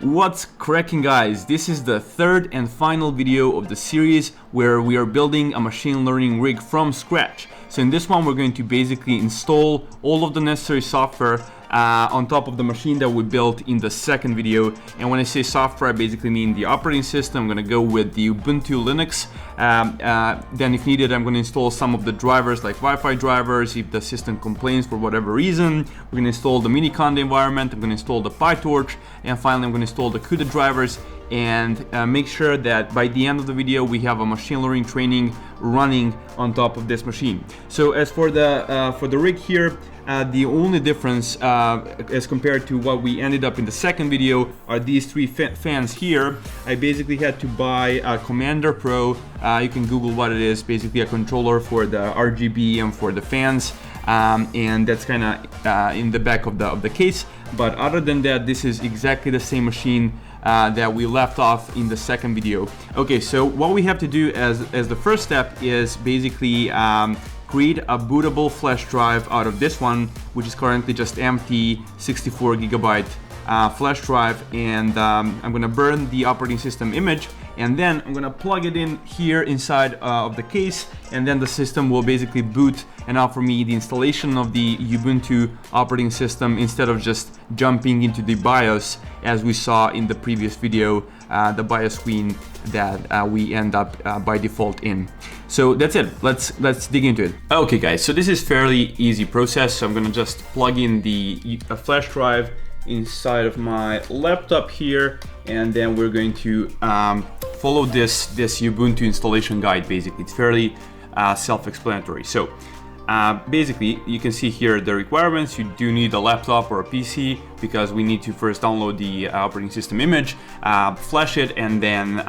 What's cracking, guys? This is the third and final video of the series where we are building a machine learning rig from scratch. So in this one we're going to basically install all of the necessary software on top of the machine that we built in the second video. And when I say software, I basically mean the operating system. I'm going to go with the Ubuntu Linux. Then if needed, I'm going to install some of the drivers like Wi-Fi drivers if the system complains for whatever reason. We're going to install the Miniconda environment. I'm going to install the PyTorch, and finally I'm going to install the CUDA drivers and make sure that by the end of the video we have a machine learning training running on top of this machine. So as for the rig here, the only difference as compared to what we ended up in the second video are these three fans here. I basically had to buy a Commander Pro. You can Google what it is. Basically a controller for the RGB and for the fans, and that's kind of in the back of the case. But other than that, this is exactly the same machine that we left off in the second video. Okay, so what we have to do as the first step is basically create a bootable flash drive out of this one, which is currently just empty 64 gigabyte flash drive, and I'm gonna burn the operating system image, and then I'm gonna plug it in here inside of the case, and then the system will basically boot and offer me the installation of the Ubuntu operating system instead of just jumping into the BIOS as we saw in the previous video, the BIOS screen that we end up by default in. So that's it. Let's dig into it. Okay, guys. So this is fairly easy process. So I'm gonna just plug in the flash drive inside of my laptop here, and then we're going to follow this Ubuntu installation guide. Basically, it's fairly self-explanatory. So basically, you can see here the requirements. You do need a laptop or a PC because we need to first download the operating system image, flash it, and then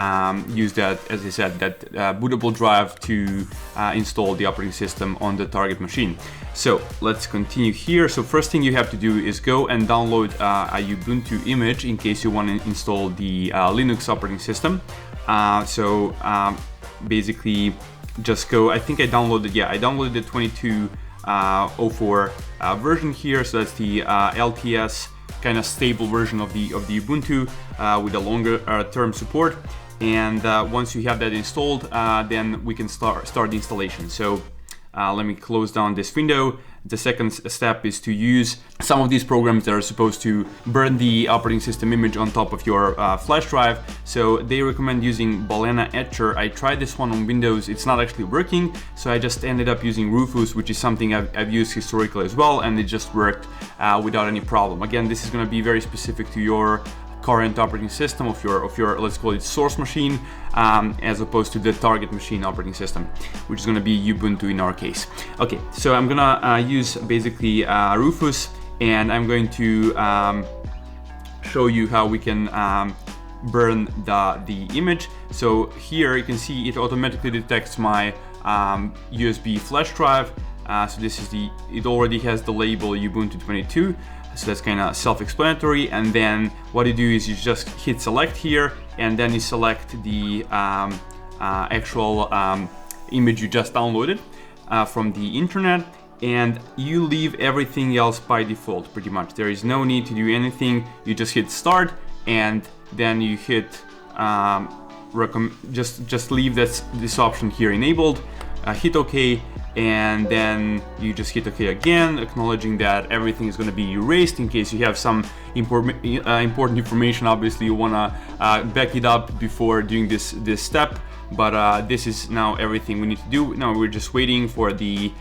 use that, as I said, that bootable drive to install the operating system on the target machine. So let's continue here. So first thing you have to do is go and download a Ubuntu image in case you want to install the Linux operating system. Basically, just go. I think I downloaded the 2204 version here. So that's the LTS kind of stable version of the Ubuntu with a longer term support. And once you have that installed, then we can start the installation. So let me close down this window. The second step is to use some of these programs that are supposed to burn the operating system image on top of your flash drive. So they recommend using Balena Etcher. I tried this one on Windows. It's not actually working. So I just ended up using Rufus, which is something I've used historically as well. And it just worked without any problem. Again, this is going to be very specific to your current operating system of your let's call it source machine, as opposed to the target machine operating system, which is going to be Ubuntu in our case. Okay, so I'm gonna use basically Rufus, and I'm going to show you how we can burn the image. So here you can see it automatically detects my USB flash drive. So this is it already has the label Ubuntu 22. So that's kind of self-explanatory, and then what you do is you just hit select here, and then you select the actual image you just downloaded from the internet, and you leave everything else by default pretty much. There is no need to do anything. You just hit start, and then you hit just leave this option here enabled, hit OK, and then you just hit OK again, acknowledging that everything is going to be erased in case you have some important information. Obviously you want to back it up before doing this step, but this is now everything we need to do. Now we're just waiting for the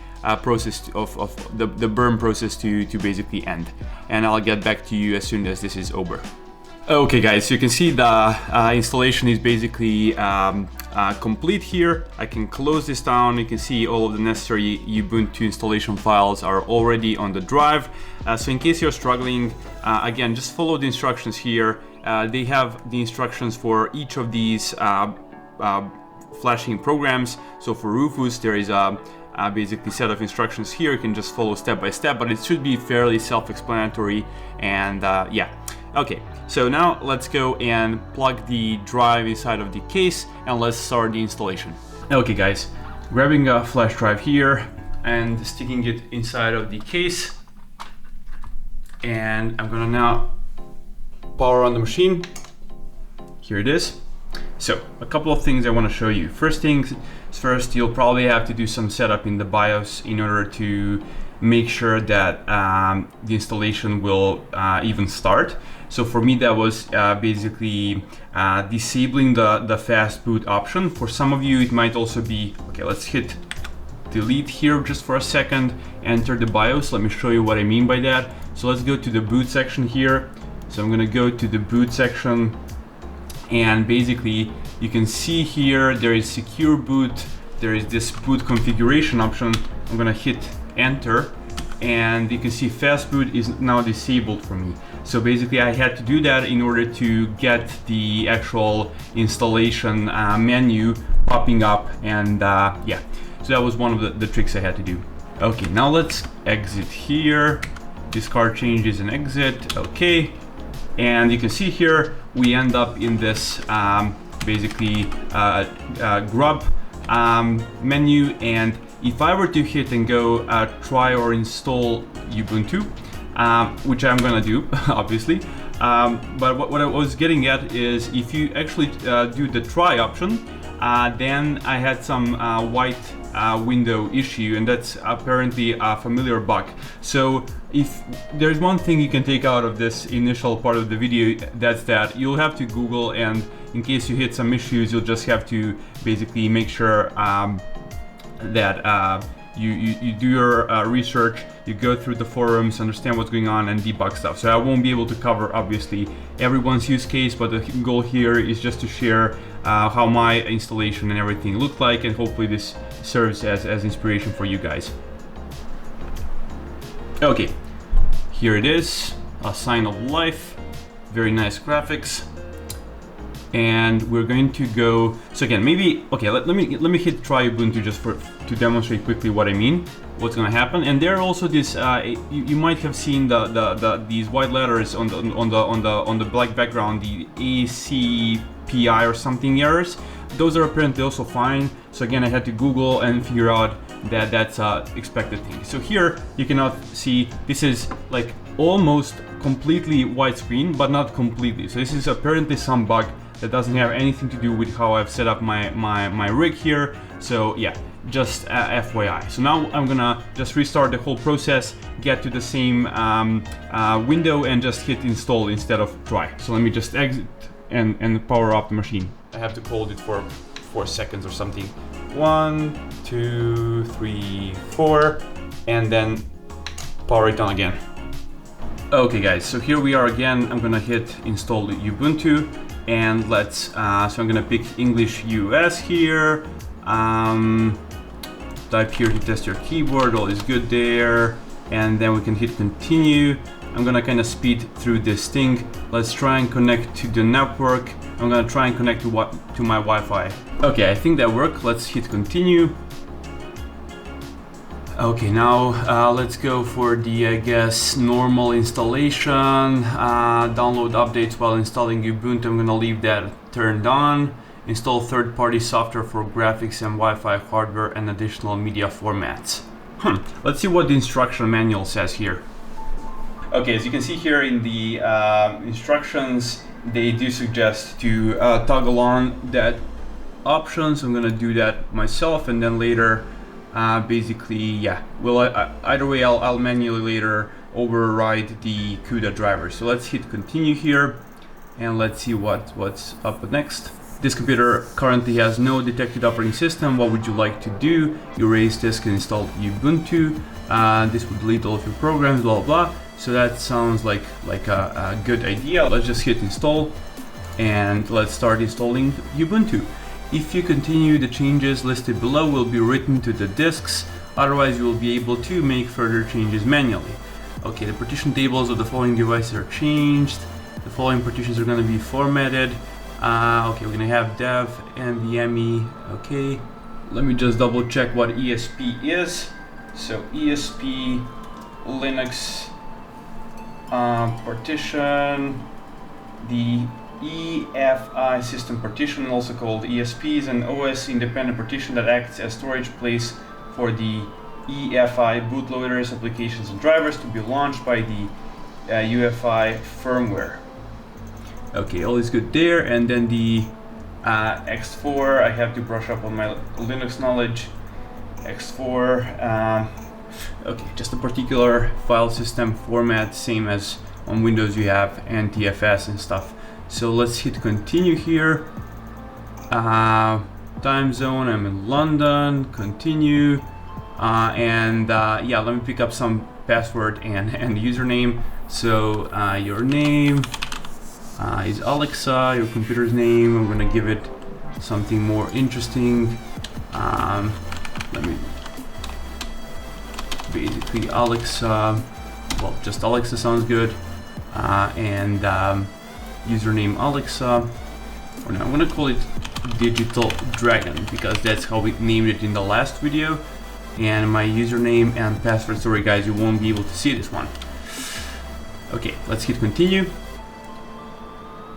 process of the burn process to basically end, and I'll get back to you as soon as this is over. Okay, guys, so you can see the installation is basically complete here. I can close this down. You can see all of the necessary Ubuntu installation files are already on the drive. So in case you're struggling, again, just follow the instructions here. They have the instructions for each of these flashing programs. So for Rufus, there is a basically set of instructions here. You can just follow step by step, but it should be fairly self-explanatory, and yeah. Okay, so now let's go and plug the drive inside of the case, and let's start the installation. Okay, guys, grabbing a flash drive here and sticking it inside of the case, and I'm gonna now power on the machine. here it is. So a couple of things I want to show you. First things first, you'll probably have to do some setup in the BIOS in order to make sure that the installation will even start. So for me, that was basically disabling the fast boot option. For some of you, it might also be, okay, let's hit delete here just for a second, enter the BIOS. Let me show you what I mean by that. So let's go to the boot section here. So I'm gonna go to the boot section, and basically you can see here there is secure boot, there is this boot configuration option. I'm gonna hit enter, and you can see fast boot is now disabled for me. So basically I had to do that in order to get the actual installation menu popping up, and yeah, so that was one of the tricks I had to do. Okay, now let's exit here, discard changes and exit. Okay, and you can see here we end up in this basically grub menu, and if I were to hit and go try or install Ubuntu, which I'm gonna do obviously, but what I was getting at is if you actually do the try option, then I had some white window issue, and that's apparently a familiar bug. So if there's one thing you can take out of this initial part of the video, that's that you'll have to Google, and in case you hit some issues, you'll just have to basically make sure that you do your research, you go through the forums, understand what's going on, and debug stuff. So I won't be able to cover obviously everyone's use case, but the goal here is just to share how my installation and everything looked like, and hopefully this serves as inspiration for you guys. Okay, here it is, a sign of life, very nice graphics. And we're going to go, so again, maybe, okay, let me hit try Ubuntu just to demonstrate quickly what I mean, what's gonna happen. And there are also this, you might have seen these white letters on the black background, the ACPI or something errors. Those are apparently also fine. So again, I had to Google and figure out that that's a expected thing. So here you cannot see, this is like almost completely white screen, but not completely. So this is apparently some bug that doesn't have anything to do with how I've set up my rig here. So yeah, just FYI. So now I'm gonna just restart the whole process, get to the same window, and just hit install instead of try. So let me just exit and power up the machine. I have to hold it for 4 seconds or something. 1, 2, 3, 4, and then power it on again. Okay guys, so here we are again. I'm gonna hit install Ubuntu, and let's, so I'm gonna pick English US here. Type here to test your keyboard, all is good there. And then we can hit continue. I'm gonna kind of speed through this thing. Let's try and connect to the network. I'm gonna try and connect to my Wi-Fi. Okay, I think that worked. Let's hit continue. Okay, now let's go for the, I guess, normal installation. Download updates while installing Ubuntu. I'm gonna leave that turned on. Install third-party software for graphics and Wi-Fi hardware and additional media formats. Let's see what the instruction manual says here. Okay, as you can see here in the instructions, they do suggest to toggle on that option. So I'm gonna do that myself, and then later, basically, yeah, well, either way, I'll manually later override the CUDA driver. So let's hit continue here, and let's see what's up next. This computer currently has no detected operating system. What would you like to do? Erase disk and install Ubuntu. This would delete all of your programs, blah, blah, blah. So that sounds like a good idea. Let's just hit install, and let's start installing Ubuntu. If you continue, the changes listed below will be written to the disks. Otherwise, you will be able to make further changes manually. Okay, the partition tables of the following devices are changed. The following partitions are going to be formatted. Okay, we're gonna have dev, NVMe. Okay, let me just double check what ESP is. So ESP, Linux partition, the EFI system partition, also called ESP, is an OS independent partition that acts as storage place for the EFI bootloaders, applications, and drivers to be launched by the UEFI firmware. Okay, all is good there. And then the X4, I have to brush up on my Linux knowledge. X4, okay, just a particular file system format, same as on Windows you have NTFS and stuff. So let's hit continue here. Time zone, I'm in London, continue. Yeah, let me pick up some password and username. So your name is Aleksa, your computer's name. I'm gonna give it something more interesting. Let me basically Aleksa, well, just Aleksa sounds good. Username Aleksa. Or no, I'm gonna call it Digital Dragon because that's how we named it in the last video. And my username and password, sorry guys, you won't be able to see this one. Okay, let's hit continue.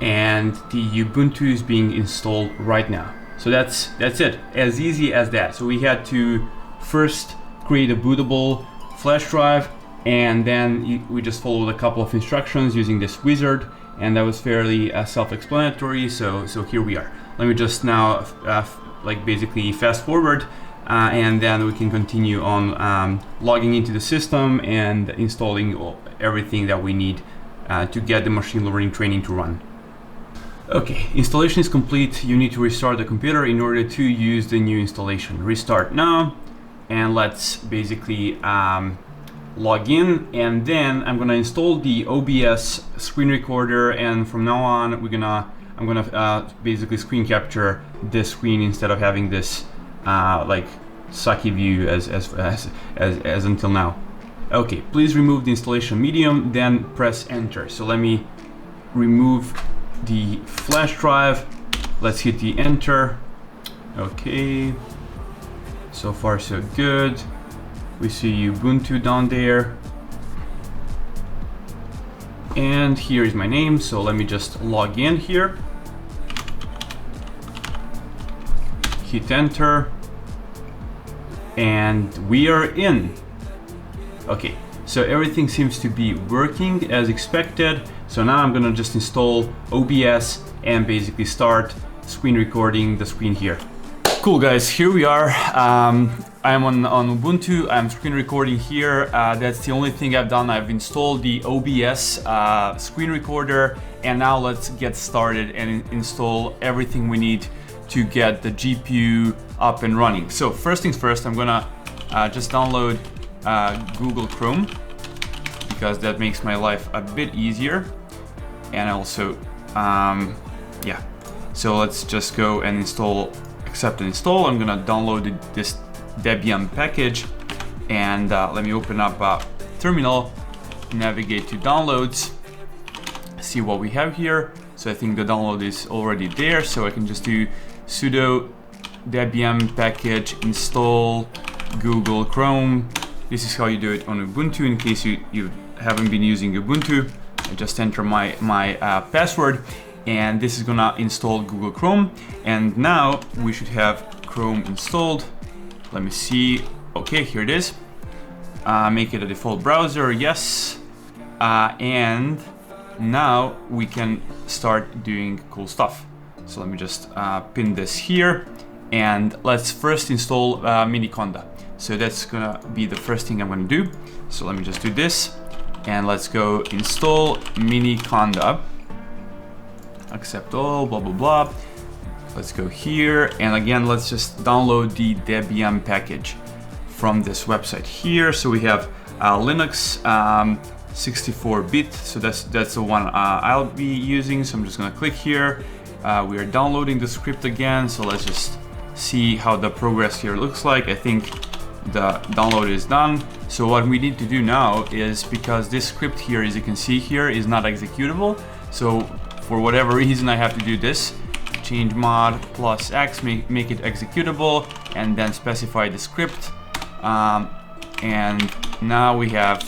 And the Ubuntu is being installed right now. So that's it, as easy as that. So we had to first create a bootable flash drive, and then we just followed a couple of instructions using this wizard, and that was fairly self-explanatory. So here we are. Let me just now like basically fast forward, and then we can continue on logging into the system and installing everything that we need to get the machine learning training to run. Okay, installation is complete. You need to restart the computer in order to use the new installation. Restart now, and let's basically log in, and then I'm gonna install the OBS screen recorder, and from now on I'm gonna basically screen capture this screen instead of having this like sucky view as until now. Okay, please remove the installation medium, then press enter. So let me remove the flash drive. Let's hit the enter. Okay, so far so good. We see Ubuntu down there, and here is my name. So let me just log in here, hit enter, and we are in. Okay, so everything seems to be working as expected. So now I'm gonna just install OBS and basically start screen recording the screen here. Cool guys, here we are. I'm on Ubuntu, I'm screen recording here. That's the only thing I've done. I've installed the OBS screen recorder, and now let's get started and install everything we need to get the GPU up and running. So first things first, I'm gonna just download Google Chrome, because that makes my life a bit easier. And also, yeah, so let's just go and install, accept and install. I'm gonna download this Debian package, and let me open up a terminal, navigate to downloads, see what we have here. So I think the download is already there, so I can just do sudo Debian package install Google Chrome. This is how you do it on Ubuntu in case you haven't been using Ubuntu. I just enter my password, and this is gonna install Google Chrome. And now we should have Chrome installed. Let me see. Okay, here it is. Make it a default browser, yes. And now we can start doing cool stuff. So let me just pin this here, and let's first install Miniconda. So that's gonna be the first thing I'm gonna do. So let me just do this, and let's go install Miniconda. Accept all, blah, blah, blah. Let's go here, and again, let's just download the Debian package from this website here. So we have Linux 64-bit, so that's the one I'll be using. So I'm just gonna click here. We are downloading the script again, so let's just see how the progress here looks like. I think the download is done. So what we need to do now is, because this script here, as you can see here, is not executable, so for whatever reason I have to do this, change mod plus X, make it executable, and then specify the script. And now we have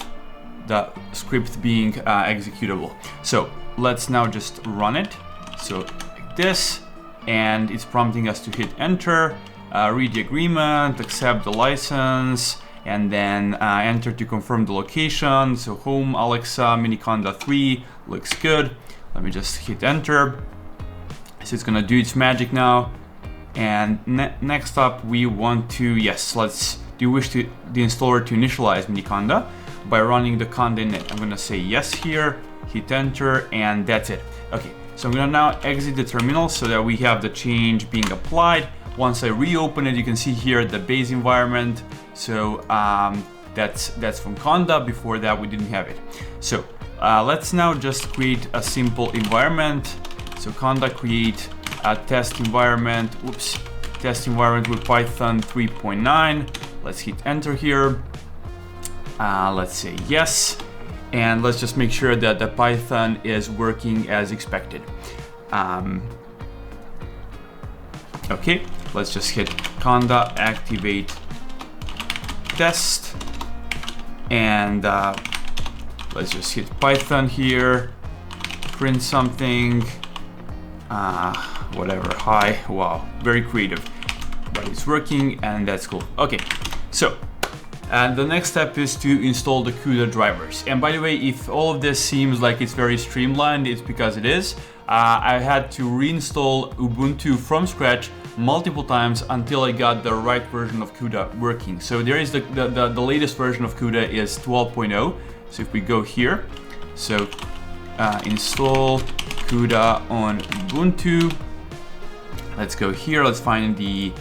the script being executable. So let's now just run it. So like this, and it's prompting us to hit enter, read the agreement, accept the license, and then enter to confirm the location. So home Aleksa Miniconda 3 looks good. Let me just hit enter. So it's gonna do its magic now. And next up, we want to, yes, do you wish the installer to initialize Miniconda by running the cuDNN? I'm gonna say yes here, hit enter, and that's it. Okay, so I'm gonna now exit the terminal so that we have the change being applied. Once I reopen it, you can see here the base environment. So that's from Conda. Before that, we didn't have it. So let's now just create a simple environment. So Conda create a test environment. Test environment with Python 3.9. Let's hit enter here. Let's say yes. And let's just make sure that the Python is working as expected. Okay, let's just hit Conda activate test, and let's just hit Python here, print something, whatever, hi. Wow, very creative, but it's working, and that's cool. Okay, so the next step is to install the CUDA drivers. And by the way, if all of this seems like it's very streamlined, it's because it is. I had to reinstall Ubuntu from scratch multiple times until I got the right version of CUDA working. So there is the latest version of CUDA is 12.0. So if we go here, so install CUDA on Ubuntu. Let's go here, let's find the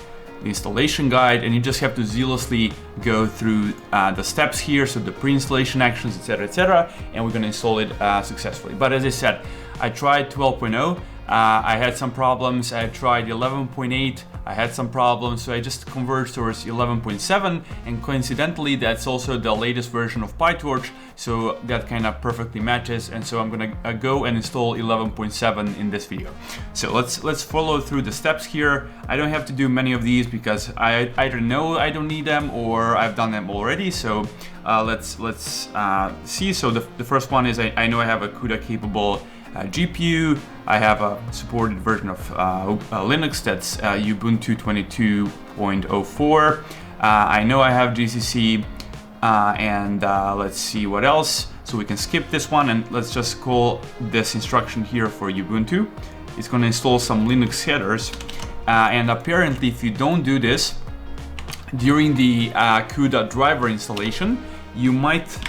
installation guide, and you just have to zealously go through the steps here, so the pre-installation actions, etc., and we're gonna install it successfully. But as I said, I tried 12.0, I had some problems. I tried 11.8, I had some problems, so I just converged towards 11.7, and coincidentally that's also the latest version of PyTorch, so that kind of perfectly matches, and so I'm gonna go and install 11.7 in this video. So let's follow through the steps here. I don't have to do many of these because I either know I don't need them or I've done them already, so let's see. So the first one is I know I have a CUDA capable GPU. I have a supported version of Linux, that's Ubuntu 22.04. I know I have GCC, and let's see what else. So we can skip this one, and let's just call this instruction here for Ubuntu. It's going to install some Linux headers, and apparently if you don't do this during the CUDA driver installation, you might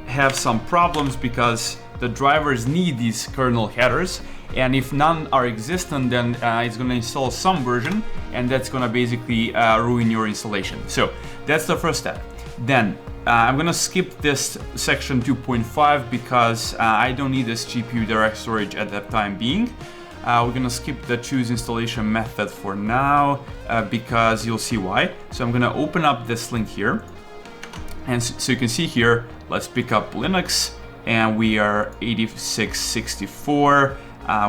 have some problems because the drivers need these kernel headers, and if none are existent, then it's going to install some version, and that's going to basically ruin your installation. So that's the first step. Then I'm going to skip this section 2.5 because I don't need this GPU direct storage at that time being. We're going to skip the choose installation method for now because you'll see why. So I'm going to open up this link here, and so you can see here, let's pick up Linux. And we are 8664,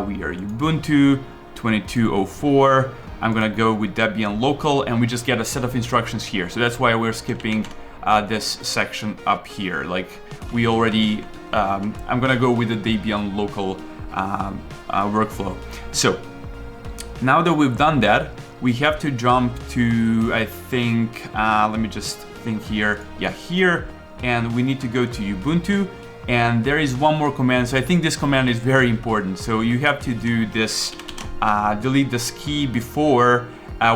we are Ubuntu 2204. I'm gonna go with Debian local, and we just get a set of instructions here. So that's why we're skipping this section up here. Like we already, I'm gonna go with the Debian local workflow. So now that we've done that, we have to jump to, I think, let me just think here. Yeah, here, and we need to go to Ubuntu. And there is one more command, so I think this command is very important. So you have to do this, delete this key before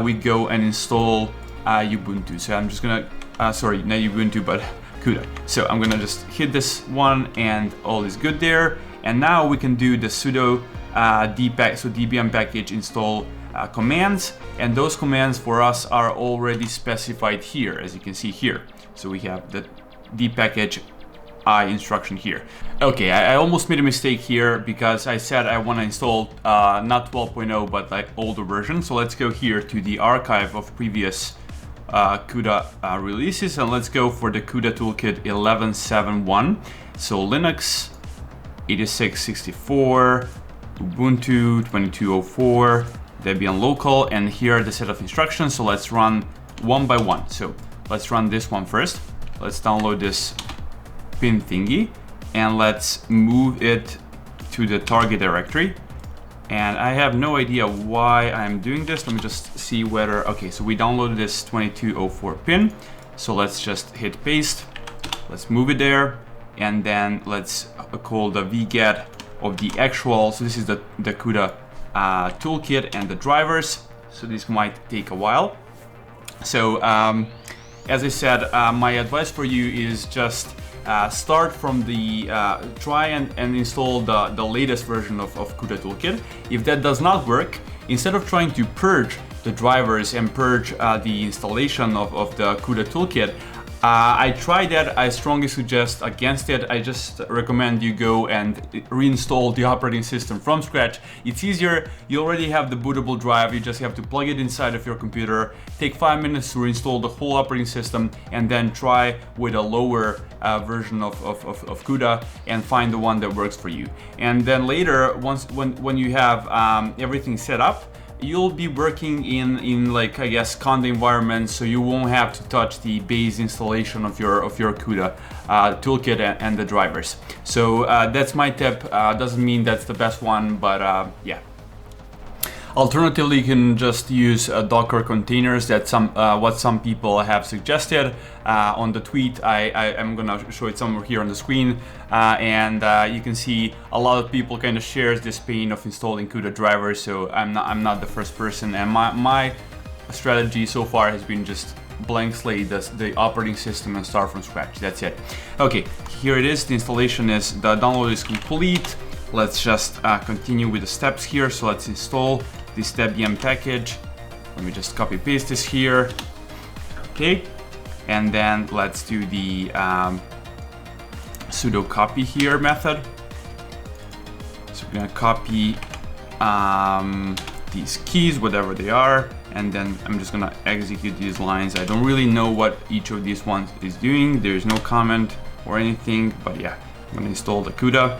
we go and install Ubuntu. So I'm just gonna, sorry, not Ubuntu, but CUDA. So I'm gonna just hit this one, and all is good there. And now we can do the sudo debian package install commands, and those commands for us are already specified here, as you can see here. So we have the dpackage instruction here. Okay, I almost made a mistake here because I said I want to install not 12.0 but like older version. So let's go here to the archive of previous CUDA releases, and let's go for the CUDA toolkit 11.7.1. So Linux 8664, Ubuntu 2204, Debian local, and here are the set of instructions. So let's run one by one. So let's run this one first. Let's download this pin thingy, and let's move it to the target directory. And I have no idea why I'm doing this. Let me just see whether, okay, so we downloaded this 2204 pin. So let's just hit paste. Let's move it there. And then let's call the vget of the actual, so this is the CUDA toolkit and the drivers. So this might take a while. So as I said, my advice for you is just start from the try and install the latest version of CUDA toolkit. If that does not work, instead of trying to purge the drivers and purge the installation of the CUDA toolkit, I tried that. I strongly suggest against it. I just recommend you go and reinstall the operating system from scratch. It's easier. You already have the bootable drive. You just have to plug it inside of your computer. Take 5 minutes to reinstall the whole operating system, and then try with a lower version of CUDA and find the one that works for you. And then later, when you have everything set up, you'll be working in like, I guess, Conda environment, so you won't have to touch the base installation of your CUDA toolkit and the drivers. So that's my tip. Doesn't mean that's the best one, but yeah. Alternatively, you can just use Docker containers. That's what some people have suggested on the tweet. I'm gonna show it somewhere here on the screen, and you can see a lot of people kind of shares this pain of installing CUDA drivers. So I'm not the first person, and my strategy so far has been just blank slate the operating system and start from scratch. That's it. Okay, here it is. The installation is, the download is complete. Let's just continue with the steps here. So let's install this debian package. Let me just copy paste this here. Okay, and then let's do the sudo copy here method. So we're gonna copy these keys, whatever they are, and then I'm just gonna execute these lines. I don't really know what each of these ones is doing. There's no comment or anything, but yeah, I'm gonna install the CUDA.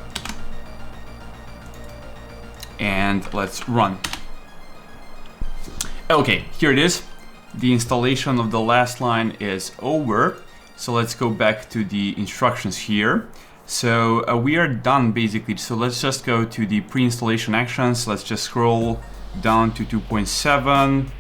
And let's run. Okay, here it is. The installation of the last line is over. So let's go back to the instructions here. So we are done basically. So let's just go to the pre-installation actions. Let's just scroll down to 2.7.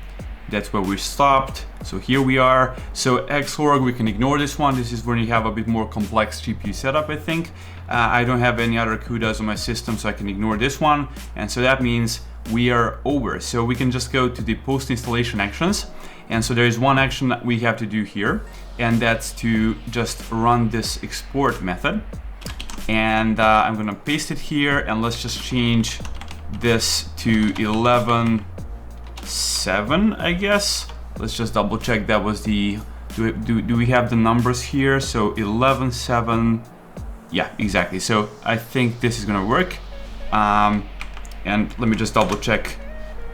That's where we stopped. So here we are. So Xorg, we can ignore this one. This is when you have a bit more complex GPU setup, I think. I don't have any other CUDAs on my system, so I can ignore this one. And so that means we are over. So we can just go to the post-installation actions. And so there is one action that we have to do here, and that's to just run this export method. And I'm gonna paste it here, and let's just change this to 11.7, I guess. Let's just double check that was the, do we have the numbers here? So 11.7, yeah, exactly. So I think this is gonna work. And let me just double check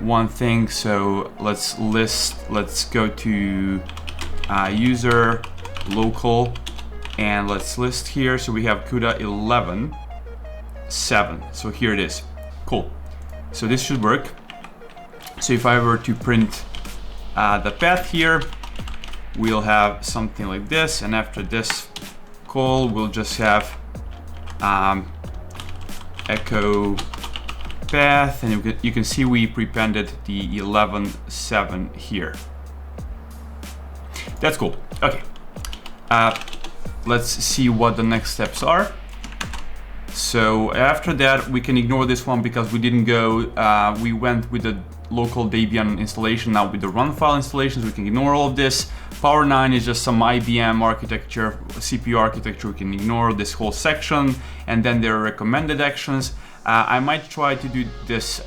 one thing. So let's go to user local, and let's list here. So we have CUDA 11.7. So here it is. Cool. So this should work. So if I were to print the path here, we'll have something like this. And after this call, we'll just have echo path, and you can see we prepended the 11.7 here. That's cool. Okay, let's see what the next steps are. So after that, we can ignore this one because we didn't go, we went with the local Debian installation. Now with the run file installations, we can ignore all of this. Power 9 is just some IBM architecture, CPU architecture. We can ignore this whole section, and then there are recommended actions. I might try to do this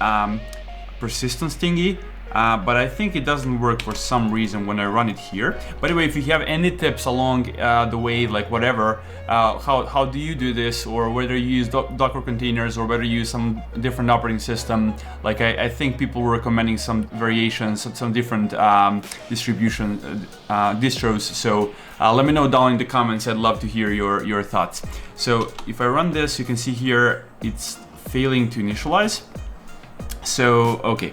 persistence thingy, but I think it doesn't work for some reason when I run it here. By the way, if you have any tips along the way, like whatever, how do you do this, or whether you use Docker containers or whether you use some different operating system, like I think people were recommending some variations, some different distribution distros. So let me know down in the comments. I'd love to hear your thoughts. So if I run this, you can see here it's failing to initialize. So okay.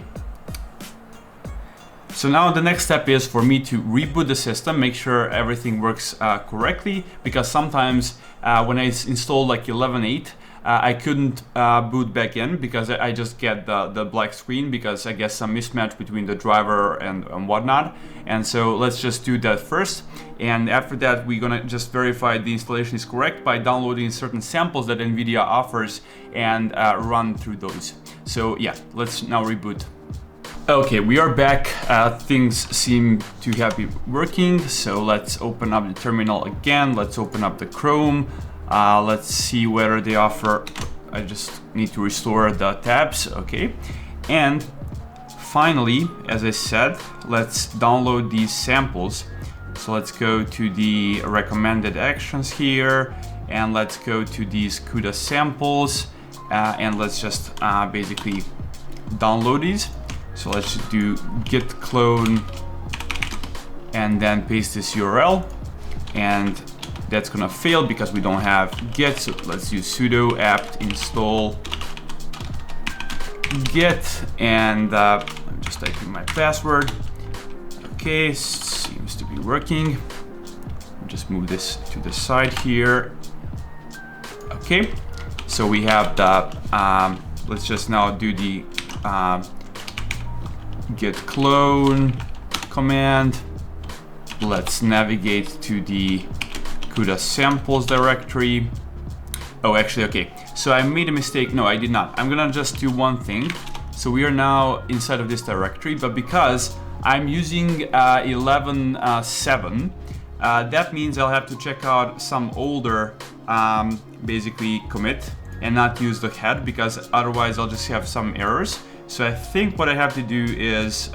So now the next step is for me to reboot the system, make sure everything works correctly, because sometimes when I install like 11.8, I couldn't boot back in because I just get the black screen because I guess some mismatch between the driver and whatnot. And so let's just do that first. And after that, we're gonna just verify the installation is correct by downloading certain samples that NVIDIA offers and run through those. So yeah, let's now reboot. Okay, we are back. Things seem to have been working. So let's open up the terminal again. Let's open up the Chrome. Let's see whether they offer. I just need to restore the tabs. Okay, and finally, as I said, let's download these samples. So let's go to the recommended actions here, and let's go to these CUDA samples, and let's just basically download these. So let's do git clone and then paste this URL, and that's gonna fail because we don't have git. So let's use sudo apt install git, and I'm just typing my password. Okay, seems to be working. Just move this to the side here. Okay, so we have the let's just now do the git clone command. Let's navigate to the CUDA samples directory. Oh, actually, okay. So I made a mistake. No, I did not. I'm gonna just do one thing. So we are now inside of this directory, but because I'm using 11.7, that means I'll have to check out some older basically commit and not use the head, because otherwise I'll just have some errors. So I think what I have to do is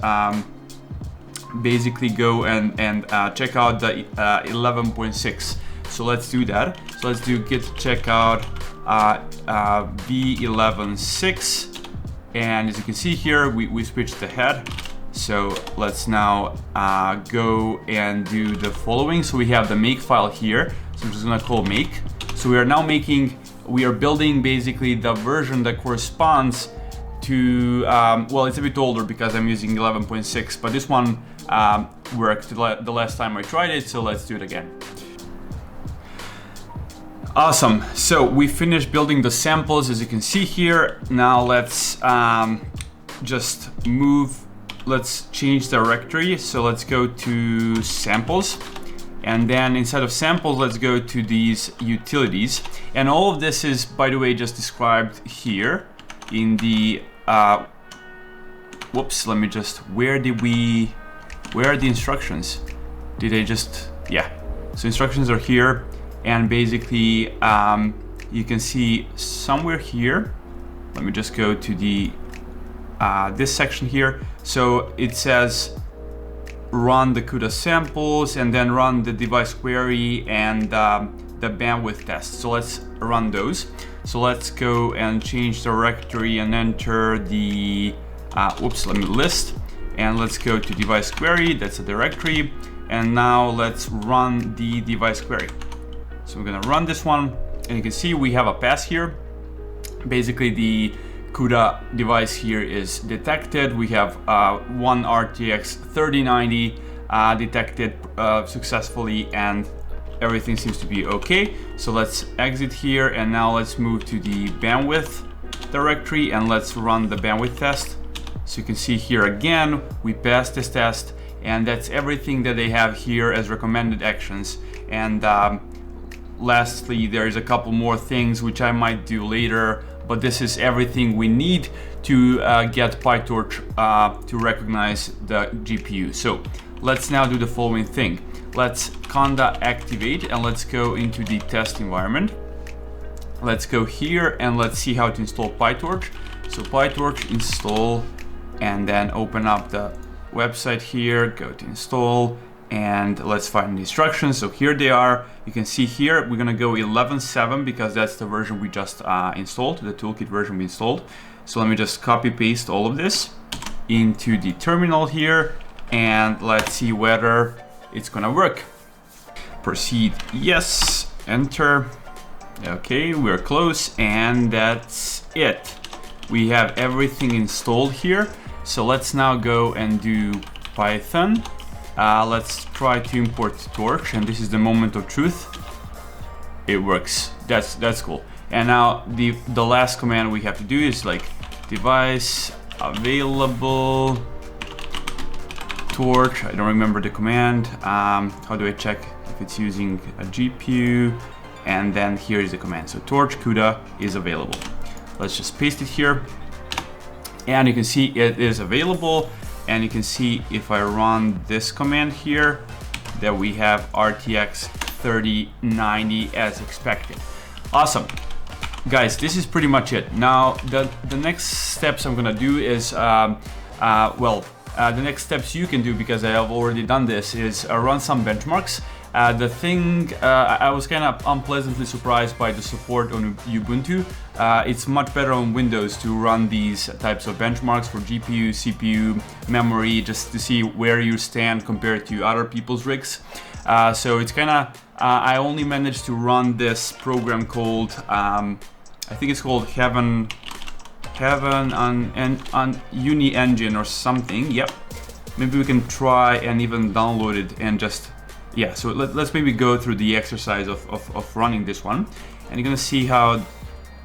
basically go and check out the 11.6. So let's do that. So let's do git checkout v11.6, and as you can see here, we switched the head. So let's now go and do the following. So we have the make file here. So I'm just gonna call make. So we are now building basically the version that corresponds to, well, it's a bit older because I'm using 11.6, but this one worked the last time I tried it, so let's do it again. Awesome, so we finished building the samples, as you can see here. Now let's just let's change directory. So let's go to samples, and then inside of samples, let's go to these utilities. And all of this is, by the way, just described here in the whoops, let me just, where are the instructions? Did I just, yeah. So instructions are here, and basically you can see somewhere here. Let me just go to the this section here. So it says run the CUDA samples and then run the device query and the bandwidth test. So let's run those. So let's go and change directory and enter the let me list, and let's go to device query. That's a directory, and now let's run the device query. So we're gonna run this one, and you can see we have a pass here. Basically the CUDA device here is detected. We have one RTX 3090 detected successfully, and everything seems to be okay. So let's exit here, and now let's move to the bandwidth directory, and let's run the bandwidth test. So you can see here again, we passed this test, and that's everything that they have here as recommended actions. And lastly, there's a couple more things which I might do later, but this is everything we need to get PyTorch to recognize the GPU. So let's now do the following thing. Let's conda activate, and let's go into the test environment. Let's go here and let's see how to install PyTorch. So PyTorch install, and then open up the website here, go to install, and let's find the instructions. So here they are. You can see here we're gonna go 11.7 because that's the version we just installed, the toolkit version we installed. So let me just copy paste all of this into the terminal here, and let's see whether it's gonna work. Proceed, yes, enter. Okay, we're close, and that's it. We have everything installed here. So let's now go and do Python. Let's try to import Torch, and this is the moment of truth. It works. That's cool. And now the last command we have to do is like device available torch. I don't remember the command. How do I check if it's using a GPU? And then here is the command. So torch CUDA is available. Let's just paste it here. And you can see it is available. And you can see if I run this command here that we have RTX 3090 as expected. Awesome. Guys, this is pretty much it. Now, the next steps I'm gonna do is, the next steps you can do, because I have already done this, is run some benchmarks. The thing, I was kind of unpleasantly surprised by the support on Ubuntu. It's much better on Windows to run these types of benchmarks for GPU, CPU, memory, just to see where you stand compared to other people's rigs. So it's kind of, I only managed to run this program called, I think it's called Heaven on Uni Engine or something. Yep. Maybe we can try and even download it and just, yeah. So let's maybe go through the exercise of running this one, and you're gonna see how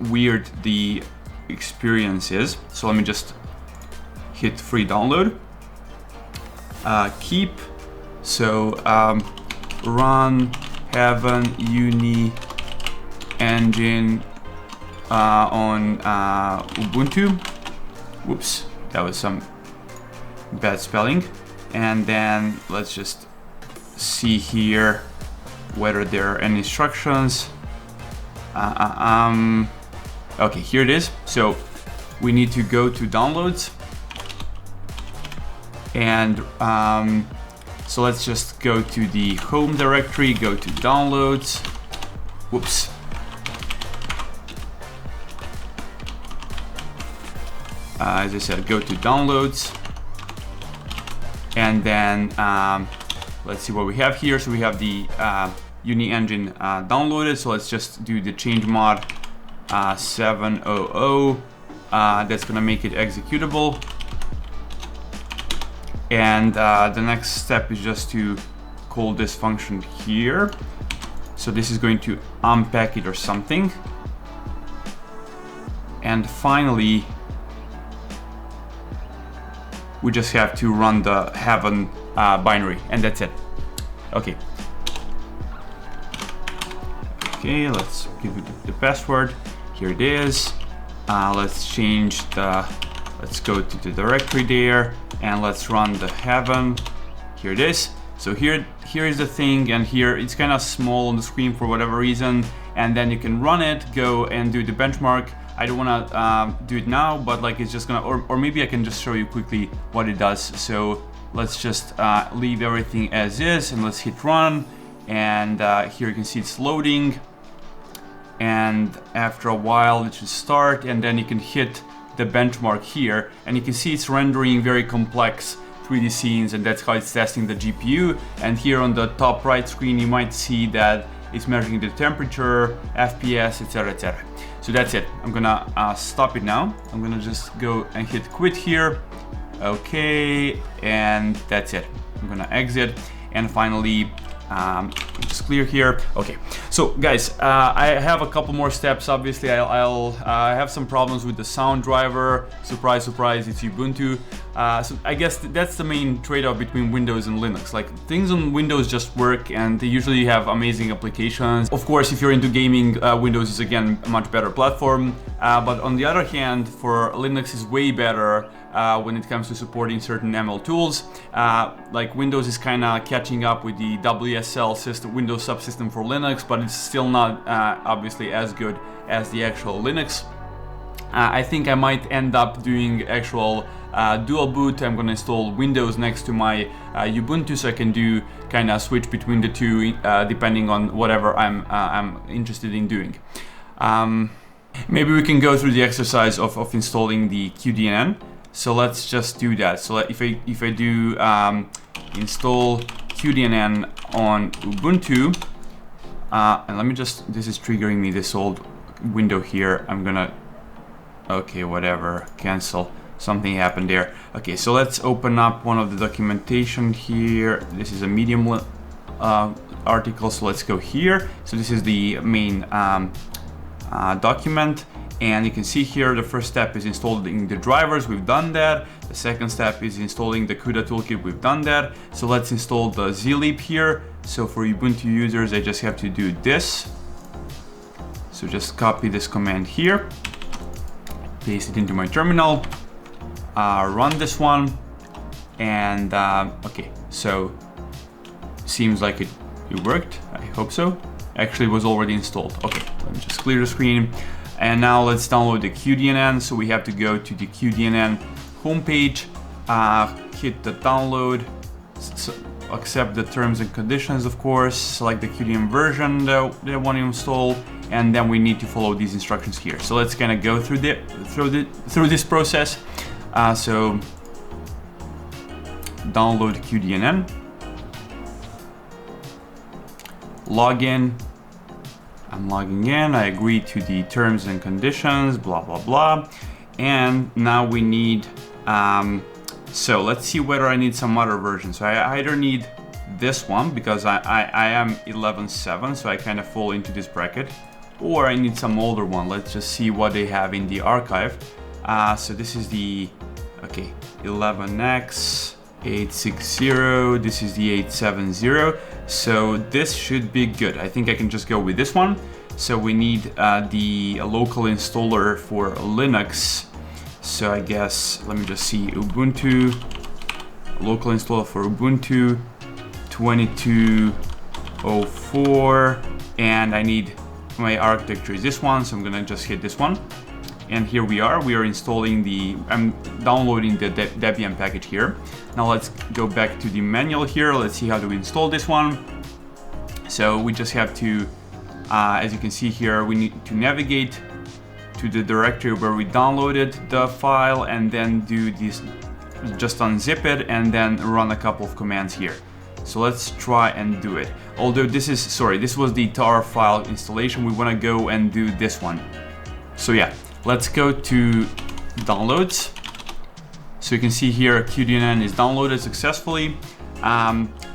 weird the experience is. So let me just hit free download. Keep. So run Heaven Uni Engine on Ubuntu. Whoops, that was some bad spelling. And then let's just see here whether there are any instructions. Okay, here it is. So we need to go to downloads, and so let's just go to the home directory, go to downloads. Whoops. As I said, go to downloads, and then let's see what we have here. So we have the Uni Engine downloaded. So let's just do the change mod 700. That's gonna make it executable. And the next step is just to call this function here. So this is going to unpack it or something. And finally, we just have to run the Heaven binary, and that's it. Okay. Okay, let's give it the password. Here it is. Let's change the, let's go to the directory there, and let's run the Heaven. Here it is. So here is the thing, and here it's kind of small on the screen for whatever reason, and then you can run it, go and do the benchmark. I don't want to do it now, but like it's just gonna, or maybe I can just show you quickly what it does. So let's just leave everything as is, and let's hit run. And here you can see it's loading, and after a while it should start, and then you can hit the benchmark here, and you can see it's rendering very complex 3D scenes, and that's how it's testing the GPU. And here on the top right screen you might see that it's measuring the temperature, FPS, etc, etc. So that's it. I'm gonna stop it now. I'm gonna just go and hit quit here. Okay, and that's it. I'm gonna exit, and finally just clear here. Okay, so guys, I have a couple more steps. Obviously I'll have some problems with the sound driver. Surprise, surprise, it's Ubuntu. So I guess that's the main trade-off between Windows and Linux. Like, things on Windows just work, and they usually have amazing applications. Of course, if you're into gaming, Windows is again a much better platform. But on the other hand, for Linux is way better when it comes to supporting certain ML tools. Like, Windows is kind of catching up with the WSL system, Windows subsystem for Linux, but it's still not obviously as good as the actual Linux. I think I might end up doing actual dual boot. I'm gonna install Windows next to my Ubuntu, so I can do kind of switch between the two depending on whatever I'm interested in doing. Maybe we can go through the exercise of installing the cuDNN. So let's just do that. So if I do install cuDNN on Ubuntu, and let me just, this is triggering me this old window here. I'm gonna, okay, whatever, cancel. Something happened there. Okay, so let's open up one of the documentation here. This is a Medium article, so let's go here. So this is the main document. And you can see here the first step is installing the drivers, we've done that. The second step is installing the CUDA toolkit, we've done that. So let's install the zlib here. So for Ubuntu users, I just have to do this. So just copy this command here, paste it into my terminal, run this one, and okay, so seems like it worked, I hope so. Actually, it was already installed. Okay, let me just clear the screen. And now let's download the cuDNN. So we have to go to the cuDNN homepage, hit the download, accept the terms and conditions, of course, select the cuDNN version that I want to install, and then we need to follow these instructions here. So let's kind of go through this process. So download cuDNN, login. I'm logging in, I agree to the terms and conditions, blah, blah, blah. And now we need, so let's see whether I need some other version. So I either need this one because I am 11.7, so I kind of fall into this bracket, or I need some older one. Let's just see what they have in the archive. So this is the, okay, 11x, 860, this is the 870. So this should be good. I think I can just go with this one. So we need the local installer for Linux. So I guess, let me just see, Ubuntu, local installer for Ubuntu 2204. And I need, my architecture is this one, so I'm gonna just hit this one. And here we are installing I'm downloading the Debian package here. Now let's go back to the manual here. Let's see how to install this one. So we just have to, as you can see here, we need to navigate to the directory where we downloaded the file and then do this, just unzip it and then run a couple of commands here. So let's try and do it. Although this was the tar file installation. We want to go and do this one. So yeah. Let's go to downloads. So you can see here cuDNN is downloaded successfully.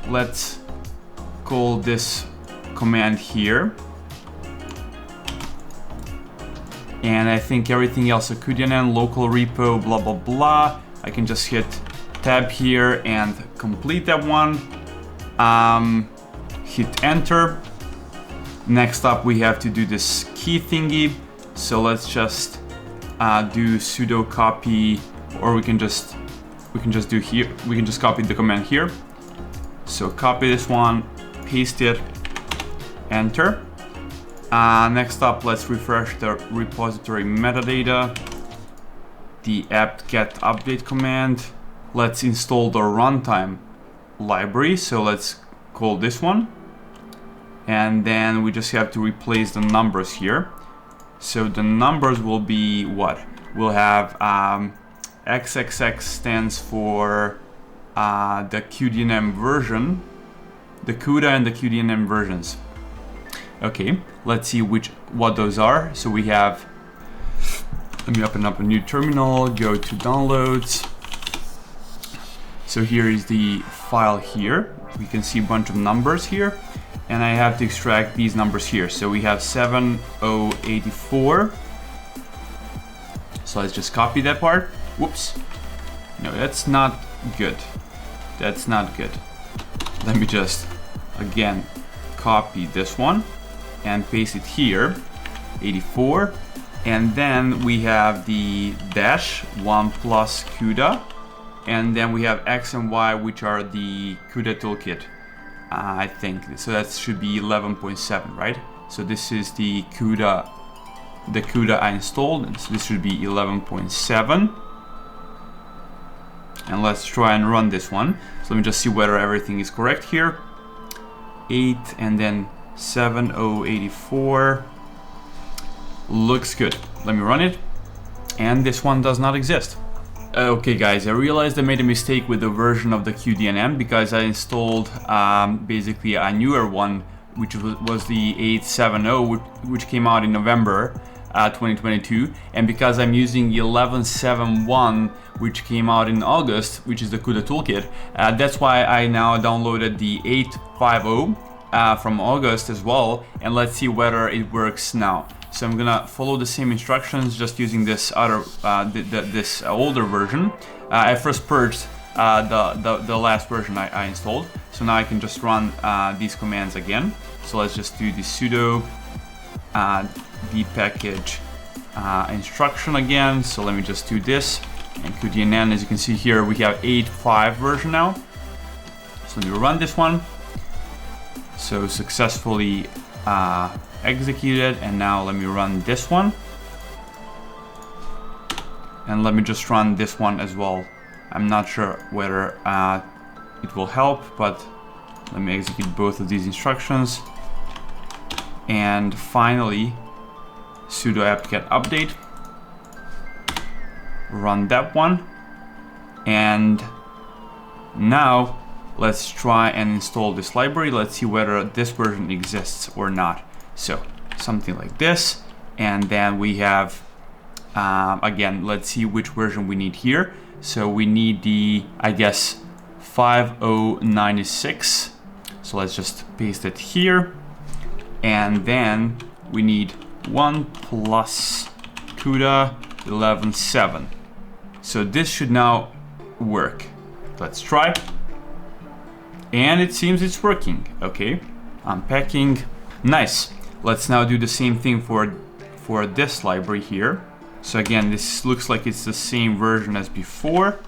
Let's call this command here. And I think everything else, so cuDNN, local repo, blah, blah, blah. I can just hit tab here and complete that one. Hit enter. Next up, we have to do this key thingy. So let's just do sudo copy, or we can just do here. We can just copy the command here. So copy this one, paste it, enter. Next up, let's refresh the repository metadata, the apt-get update command. Let's install the runtime library. So let's call this one, and then we just have to replace the numbers here. So the numbers will be what? We'll have XXX stands for the cuDNN version, the CUDA and the cuDNN versions. Okay, let's see what those are. So we have, let me open up a new terminal, go to downloads. So here is the file here. We can see a bunch of numbers here. And I have to extract these numbers here. So we have 7084. So let's just copy that part. Whoops. No, that's not good. That's not good. Let me just, again, copy this one and paste it here, 84. And then we have the dash 1 plus CUDA. And then we have X and Y, which are the CUDA toolkit. I think so. That should be 11.7, right? So this is the CUDA I installed, and so this should be 11.7. And let's try and run this one. So let me just see whether everything is correct here. 8 and then 7084. Looks good. Let me run it. And this one does not exist. Okay guys, I realized I made a mistake with the version of the cuDNN because I installed basically a newer one, which was the 870, which came out in November 2022, and because I'm using 11.7.1, which came out in August, which is the CUDA toolkit, that's why I now downloaded the 8.50 from August as well, and let's see whether it works now. So I'm gonna follow the same instructions, just using this other, this older version. I first purged the last version I installed. So now I can just run these commands again. So let's just do the sudo dpackage instruction again. So let me just do this, and cuDNN, as you can see here, we have 8.5 version now. So let me run this one. So successfully executed, and now let me run this one. And let me just run this one as well. I'm not sure whether it will help, but let me execute both of these instructions. And finally, sudo apt-get update. Run that one. And now let's try and install this library. Let's see whether this version exists or not. So something like this. And then we have, again, let's see which version we need here. So we need the, I guess, 5096. So let's just paste it here. And then we need 1 plus CUDA 11.7. So this should now work. Let's try. And it seems it's working. Okay, unpacking. Nice. Let's now do the same thing for this library here. So again, this looks like it's the same version as before.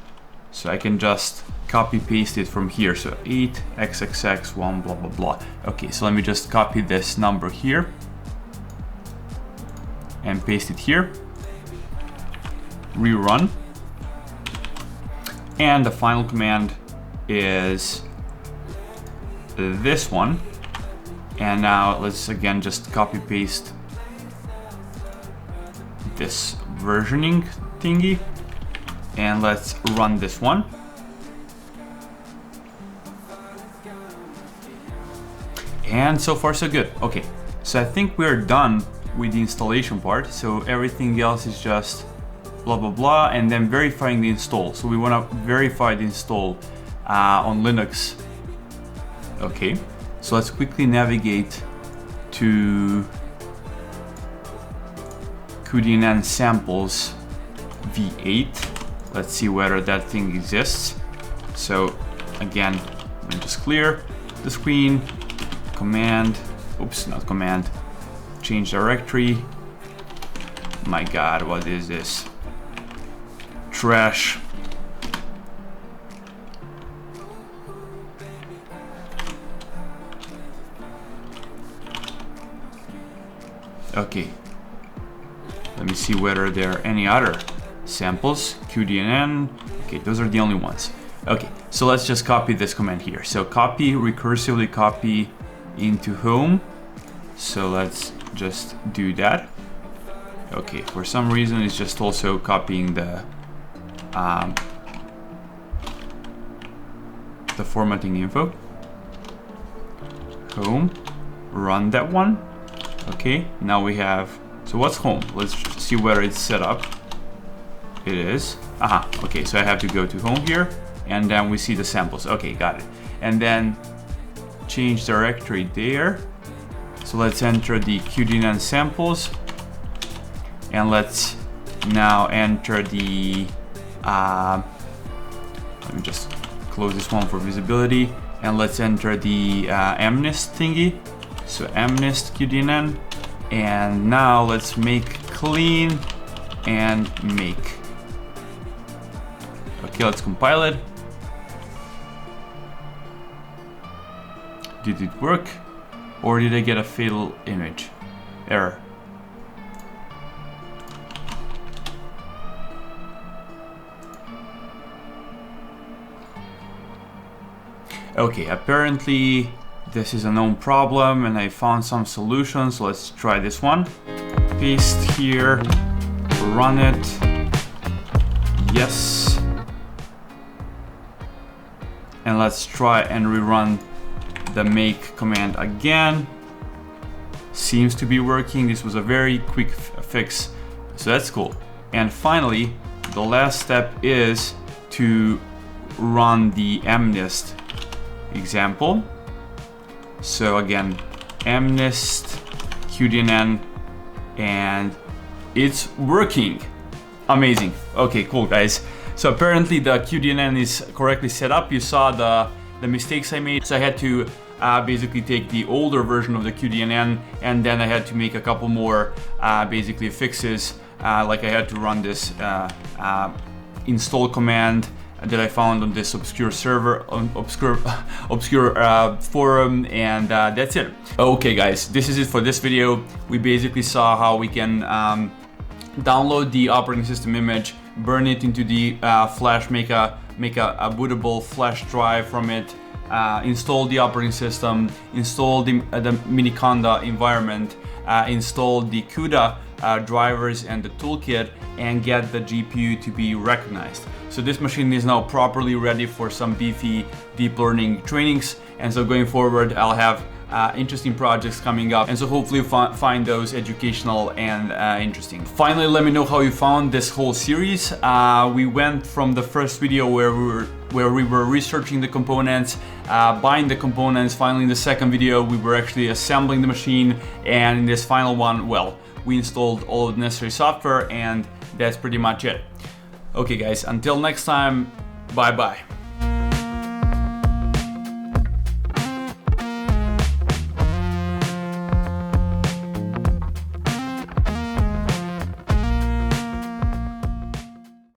So I can just copy paste it from here. So 8xxx1 blah blah blah. Okay, so let me just copy this number here and paste it here. Rerun. And the final command is this one. And now let's again just copy paste this versioning thingy, and let's run this one. And so far so good. Okay, so I think we're done with the installation part. So everything else is just blah blah blah, and then verifying the install. So we want to verify the install on Linux. Okay, so let's quickly navigate to cuDNN samples v8. Let's see whether that thing exists. So again, let me just clear the screen, command, oops, not command, change directory. My God, what is this? Trash. Okay, let me see whether there are any other samples. cuDNN. Okay, those are the only ones. Okay, so let's just copy this command here. So copy, recursively copy into home. So let's just do that. Okay, for some reason it's just also copying the formatting info. Home, run that one. Okay, now we have, so what's home? Let's see whether it's set up. It is. Aha, okay, so I have to go to home here, and then we see the samples. Okay, got it. And then change directory there. So let's enter the cuDNN samples, and let's now enter the, let me just close this one for visibility, and let's enter the mnist thingy. So mnist cuDNN, and now let's make clean and make. Okay, let's compile it. Did it work, or did I get a fatal image error? Okay, apparently this is a known problem and I found some solutions. Let's try this one. Paste here, run it. Yes. And let's try and rerun the make command again. Seems to be working. This was a very quick fix, so that's cool. And finally, the last step is to run the mnist example. So again, mnist cuDNN, and it's working. Amazing. Okay, cool guys. So apparently the cuDNN is correctly set up. You saw the mistakes I made. So I had to basically take the older version of the cuDNN, and then I had to make a couple more basically fixes. Like I had to run this install command that I found on this obscure server, obscure forum, and that's it. Okay guys, this is it for this video. We basically saw how we can download the operating system image, burn it into the flash, make a bootable flash drive from it, install the operating system, install the Miniconda environment, install the CUDA drivers and the toolkit, and get the GPU to be recognized. So this machine is now properly ready for some beefy deep learning trainings, and so going forward I'll have interesting projects coming up, and so hopefully find those educational and interesting. Finally, let me know how you found this whole series. We went from the first video where we were researching the components, buying the components. Finally, in the second video we were actually assembling the machine, and in this final one, well, we installed all of the necessary software, and that's pretty much it. Okay guys, until next time, bye bye.